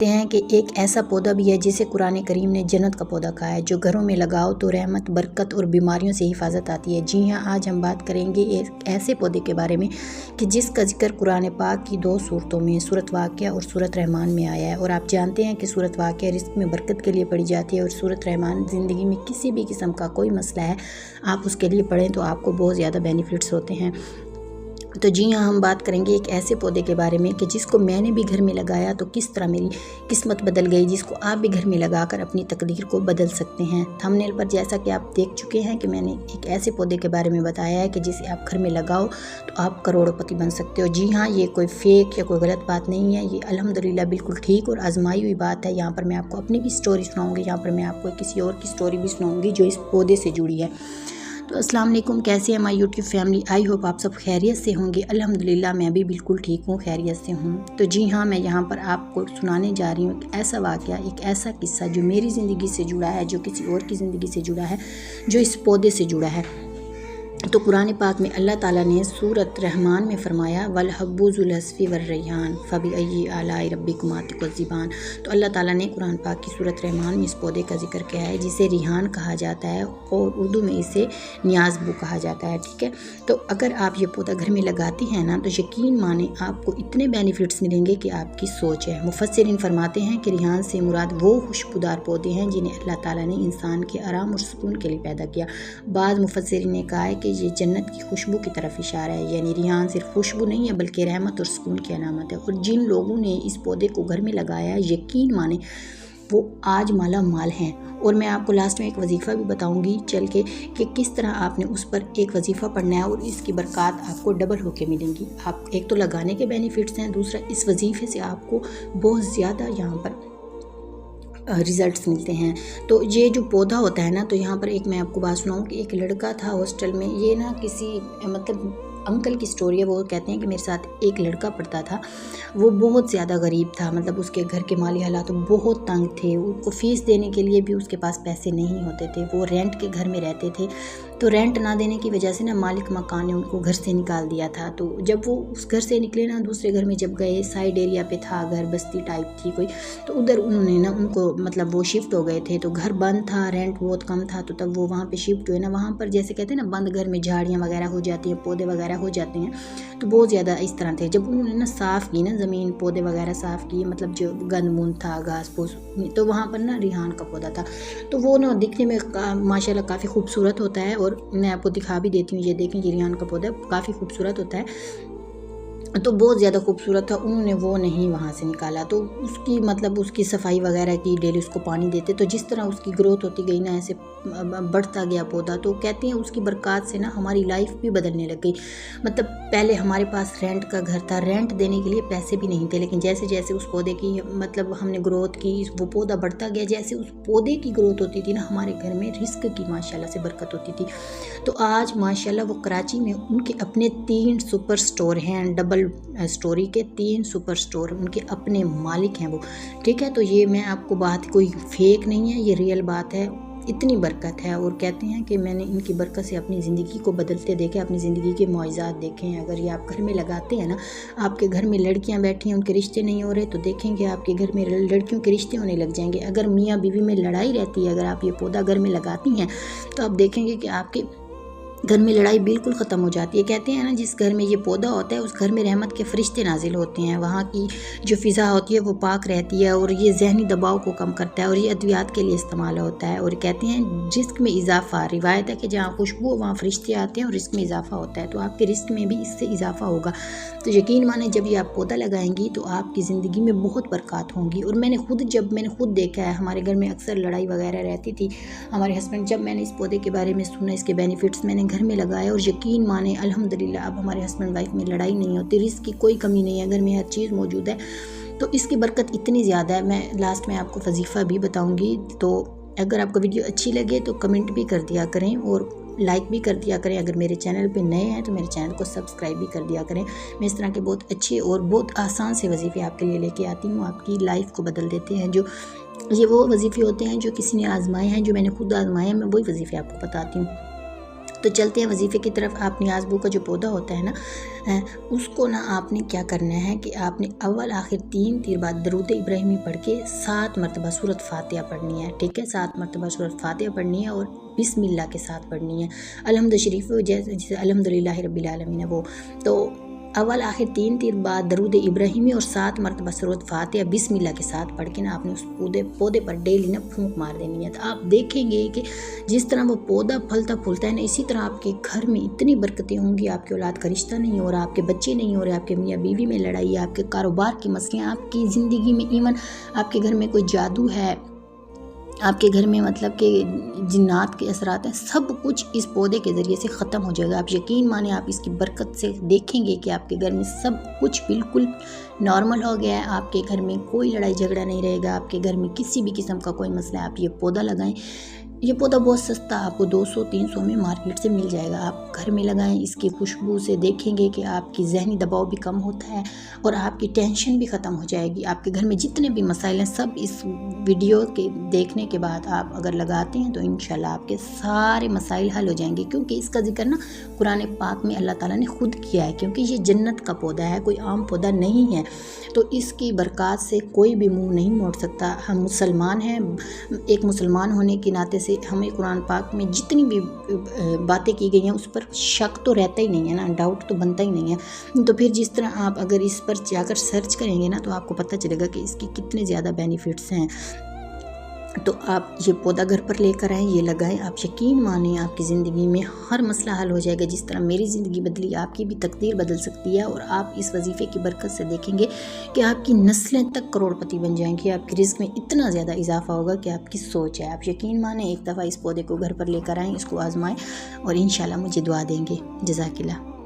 कहते हैं कि एक ऐसा पौधा भी है जिसे कुरान करीम ने जन्नत का पौधा कहा है, जो घरों में लगाओ तो रहमत, बरकत और बीमारियों से हिफाजत आती है। जी हाँ, आज हम बात करेंगे एक ऐसे पौधे के बारे में कि जिसका जिक्र कुरान पाक की 2 सूरतों में, सूरत वाक़िया और सूरत रहमान में आया है। और आप जानते हैं कि सूरत वाक़िया रिज़्क़ में बरकत के लिए पढ़ी जाती है और सूरत रहमान ज़िंदगी में किसी भी किस्म का कोई मसला है, आप उसके लिए पढ़ें तो आपको बहुत ज़्यादा बेनिफिट्स होते हैं। तो जी हाँ, हम बात करेंगे एक ऐसे पौधे के बारे में कि जिसको मैंने भी घर में लगाया तो किस तरह मेरी किस्मत बदल गई, जिसको आप भी घर में लगाकर अपनी तकदीर को बदल सकते हैं। थंबनेल पर जैसा कि आप देख चुके हैं कि मैंने एक ऐसे पौधे के बारे में बताया है कि जिसे आप घर में लगाओ तो आप करोड़पति बन सकते हो। जी हाँ, ये कोई फेक या कोई गलत बात नहीं है, ये अल्हम्दुलिल्लाह बिल्कुल ठीक और आजमाई हुई बात है। यहाँ पर मैं आपको अपनी भी स्टोरी सुनाऊँगी, यहाँ पर मैं आपको किसी और की स्टोरी भी सुनाऊँगी जो इस पौधे से जुड़ी है। तो अस्सलाम वालेकुम, कैसे हैं हमारी यूट्यूब फैमिली। आई होप आप सब खैरियत से होंगे। अल्हम्दुलिल्लाह मैं भी बिल्कुल ठीक हूँ, खैरियत से हूँ। तो जी हाँ, मैं यहाँ पर आपको सुनाने जा रही हूँ एक ऐसा वाक़या, एक ऐसा किस्सा जो मेरी ज़िंदगी से जुड़ा है, जो किसी और की ज़िंदगी से जुड़ा है, जो इस पौधे से जुड़ा है। तो कुरान पाक में अल्लाह ताला ने सूरत रहमान में फरमाया, वल हब्बु ज़ुल अस्फ़ी वर रैहान फ़बिअय्यि आलाइ रब्बिकुमा तुकज़्ज़िबान। तो अल्लाह ताला ने कुरान पाक की सूरत रहमान में इस पौधे का जिक्र किया है, जिसे रिहान कहा जाता है और उर्दू में इसे न्याज़बू कहा जाता है। ठीक है, तो अगर आप ये पौधा घर में लगाती हैं ना, तो यकीन माने आपको इतने बेनिफिट्स मिलेंगे कि आपकी सोच है। मुफस्सिरीन फरमाते हैं कि रिहान से मुराद वो खुशबूदार पौधे हैं जिन्हें अल्लाह ताला ने इंसान के आराम और सुकून के लिए पैदा किया। बाद मुफस्सिरीन ने कहा है कि ये जन्नत की खुशबू की तरफ इशारा है, यानी रिहान सिर्फ खुशबू नहीं है बल्कि रहमत और सुकून की अलामत है। और जिन लोगों ने इस पौधे को घर में लगाया, यकीन माने वो आज माला माल हैं। और मैं आपको लास्ट में एक वजीफ़ा भी बताऊंगी चल के कि किस तरह आपने उस पर एक वजीफ़ा पढ़ना है और इसकी बरक़ात आपको डबल होके मिलेंगी। आप एक तो लगाने के बेनिफिट्स हैं, दूसरा इस वजीफ़े से आपको बहुत ज़्यादा यहाँ पर रिज़ल्ट्स मिलते हैं। तो ये जो पौधा होता है ना, तो यहाँ पर एक मैं आपको बात सुनाऊँ कि एक लड़का था हॉस्टल में। ये ना किसी मतलब अंकल की स्टोरी है। वो कहते हैं कि मेरे साथ एक लड़का पढ़ता था, वो बहुत ज़्यादा गरीब था, मतलब उसके घर के माली हालात तो बहुत तंग थे। उसको फ़ीस देने के लिए भी उसके पास पैसे नहीं होते थे। वो रेंट के घर में रहते थे, तो रेंट ना देने की वजह से ना मालिक मकान ने उनको घर से निकाल दिया था। तो जब वो उस घर से निकले ना, दूसरे घर में जब गए, साइड एरिया पे था घर, बस्ती टाइप थी कोई, तो उधर उन्होंने ना उनको मतलब वो शिफ्ट हो गए थे। तो घर बंद था, रेंट बहुत कम था, तो तब वो वहाँ पे शिफ्ट हुए ना। वहाँ पर जैसे कहते हैं ना, बंद घर में झाड़ियाँ वगैरह हो जाती हैं, पौधे वगैरह हो जाते हैं, तो बहुत ज़्यादा इस तरह थे। जब उन्होंने ना साफ़ की ना ज़मीन, पौधे वगैरह साफ़ किए, मतलब जो गंद मुंद था, घास फूस, तो वहाँ पर ना रिहान का पौधा था। तो वो ना दिखने में माशाल्लाह काफ़ी खूबसूरत होता है, और मैं आपको दिखा भी देती हूँ। ये देखें, ये रिहान का पौधा काफ़ी खूबसूरत होता है, तो बहुत ज़्यादा खूबसूरत था। उन्होंने वो नहीं वहाँ से निकाला, तो उसकी मतलब उसकी सफाई वगैरह की, डेली उसको पानी देते, तो जिस तरह उसकी ग्रोथ होती गई ना, ऐसे बढ़ता गया पौधा। तो कहते हैं उसकी बरक़ात से ना हमारी लाइफ भी बदलने लग गई। मतलब पहले हमारे पास रेंट का घर था, रेंट देने के लिए पैसे भी नहीं थे, लेकिन जैसे जैसे उस पौधे की मतलब हमने ग्रोथ की, वो पौधा बढ़ता गया, जैसे उस पौधे की ग्रोथ होती थी ना, हमारे घर में रिस्क की माशाल्लाह से बरकत होती थी। तो आज माशाल्लाह वो कराची में उनके अपने 3 सुपर स्टोर हैं, डबल स्टोरी के 3 सुपर स्टोर, उनके अपने मालिक हैं वो। ठीक है, तो ये मैं आपको बात कोई फेक नहीं है, ये रियल बात है। इतनी बरकत है, और कहते हैं कि मैंने इनकी बरकत से अपनी ज़िंदगी को बदलते देखे, अपनी ज़िंदगी के मुआज़ात देखे हैं। अगर ये आप घर में लगाते हैं ना, आपके घर में लड़कियां बैठी हैं, उनके रिश्ते नहीं हो रहे, तो देखेंगे आपके घर में लड़कियों के रिश्ते होने लग जाएंगे। अगर मियाँ बीवी में लड़ाई रहती है, अगर आप ये पौधा घर में लगाती हैं, तो आप देखेंगे कि आपके घर में लड़ाई बिल्कुल ख़त्म हो जाती है। कहते हैं ना, जिस घर में ये पौधा होता है उस घर में रहमत के फरिश्ते नाजिल होते हैं, वहाँ की जो फ़िज़ा होती है वो पाक रहती है, और ये जहनी दबाव को कम करता है, और ये अद्वियात के लिए इस्तेमाल होता है। और कहते हैं रिस्क में इजाफ़ा, रिवायत है कि जहाँ खुशबू वहाँ फरिश्ते आते हैं और रिस्क में इजाफ़ा होता है, तो आपके रिस्क में भी इससे इजाफ़ा होगा। तो यकीन माने, जब ये आप पौधा लगाएंगी तो आपकी ज़िंदगी में बहुत बरक़ात होंगी। और मैंने खुद देखा है, हमारे घर में अक्सर लड़ाई वगैरह रहती थी। हमारे हस्बैंड, जब मैंने इस पौधे के बारे में सुना, इसके बेनिफिट्स मैंने घर में लगाया, और यकीन माने अल्हम्दुलिल्लाह अब हमारे हस्बैंड वाइफ में लड़ाई नहीं होती, रिस्क की कोई कमी नहीं है, घर में हर चीज़ मौजूद है। तो इसकी बरकत इतनी ज़्यादा है। मैं लास्ट में आपको वजीफ़ा भी बताऊंगी। तो अगर आपको वीडियो अच्छी लगे तो कमेंट भी कर दिया करें और लाइक भी कर दिया करें। अगर मेरे चैनल पे नए हैं तो मेरे चैनल को सब्सक्राइब भी कर दिया करें। मैं इस तरह के बहुत अच्छे और बहुत आसान से वजीफ़े आपके लिए लेके आती हूँ, आपकी लाइफ को बदल देते हैं। जो ये वो वजीफ़े होते हैं जो किसी ने आजमाए हैं, जो मैंने खुद आजमाए हैं, मैं वही वजीफ़े आपको बताती हूँ। तो चलते हैं वजीफ़े की तरफ। आप नियाज़बू का जो पौधा होता है ना, उसको ना आपने क्या करना है कि आपने अव्वल आखिर 3 तीर बाद दरूद इब्राहिमी पढ़ के 7 मरतबा सूरत फातिहा पढ़नी है। ठीक है, 7 मरतबा सूरत फातिहा पढ़नी है और बिस्मिल्लाह के साथ पढ़नी है। अलहम्द शरीफ जैसे अल्हम्दुलिल्लाहि रब्बिल आलमीन है वो। तो अव्वल आखिर 3 तीर बाद दरूद इब्राहिमी और 7 मरतबा सूरत फातिहा बिस्मिल्लाह के साथ पढ़ के ना आपने उस पौधे पर डेली ना फूंक मार देनी है। तो आप देखेंगे कि जिस तरह वो पौधा फलता फूलता है ना, इसी तरह आपके घर में इतनी बरकतें होंगी। आपके औलाद का रिश्ता नहीं हो रहा, आपके बच्चे नहीं हो रहे, आपके मियाँ बीवी में लड़ाई, आपके कारोबार की मसले, आपकी ज़िंदगी में इवन आपके घर में कोई जादू है, आपके घर में मतलब कि जिन्नात के असरात हैं, सब कुछ इस पौधे के ज़रिए से ख़त्म हो जाएगा। आप यकीन माने, आप इसकी बरकत से देखेंगे कि आपके घर में सब कुछ बिल्कुल नॉर्मल हो गया है। आपके घर में कोई लड़ाई झगड़ा नहीं रहेगा, आपके घर में किसी भी किस्म का कोई मसला है। आप ये पौधा लगाएं। ये पौधा बहुत सस्ता, आपको 200-300 में मार्केट से मिल जाएगा। आप घर में लगाएं। इसकी खुशबू से देखेंगे कि आपकी जहनी दबाव भी कम होता है और आपकी टेंशन भी ख़त्म हो जाएगी। आपके घर में जितने भी मसाइल हैं, सब इस वीडियो के देखने के बाद आप अगर लगाते हैं तो इंशाल्लाह आपके सारे मसाइल हल हो जाएंगे। क्योंकि इसका जिक्र ना कुरान पाक में अल्लाह ताला ने खुद किया है, क्योंकि ये जन्नत का पौधा है, कोई आम पौधा नहीं है। तो इसकी बरक़ात से कोई भी मुँह नहीं मोड़ सकता। हम मुसलमान हैं, एक मुसलमान होने के नाते से हमें कुरान पाक में जितनी भी बातें की गई हैं उस पर शक तो रहता ही नहीं है ना, डाउट तो बनता ही नहीं है। तो फिर जिस तरह आप अगर इस पर जाकर सर्च करेंगे ना, तो आपको पता चलेगा कि इसके कितने ज़्यादा बेनिफिट्स हैं। तो आप ये पौधा घर पर लेकर आएँ, ये लगाएं। आप यकीन माने, आपकी ज़िंदगी में हर मसला हल हो जाएगा। जिस तरह मेरी ज़िंदगी बदली, आपकी भी तकदीर बदल सकती है। और आप इस वजीफ़े की बरकत से देखेंगे कि आपकी नस्लें तक करोड़पति बन जाएंगी। आपकी रिज़्क़ में इतना ज़्यादा इजाफा होगा कि आपकी सोच है। आप यकीन माने, एक दफ़ा इस पौधे को घर पर लेकर आएँ, इसको आजमाएँ और इंशाल्लाह मुझे दुआ देंगे। जज़ाकिल्लाह।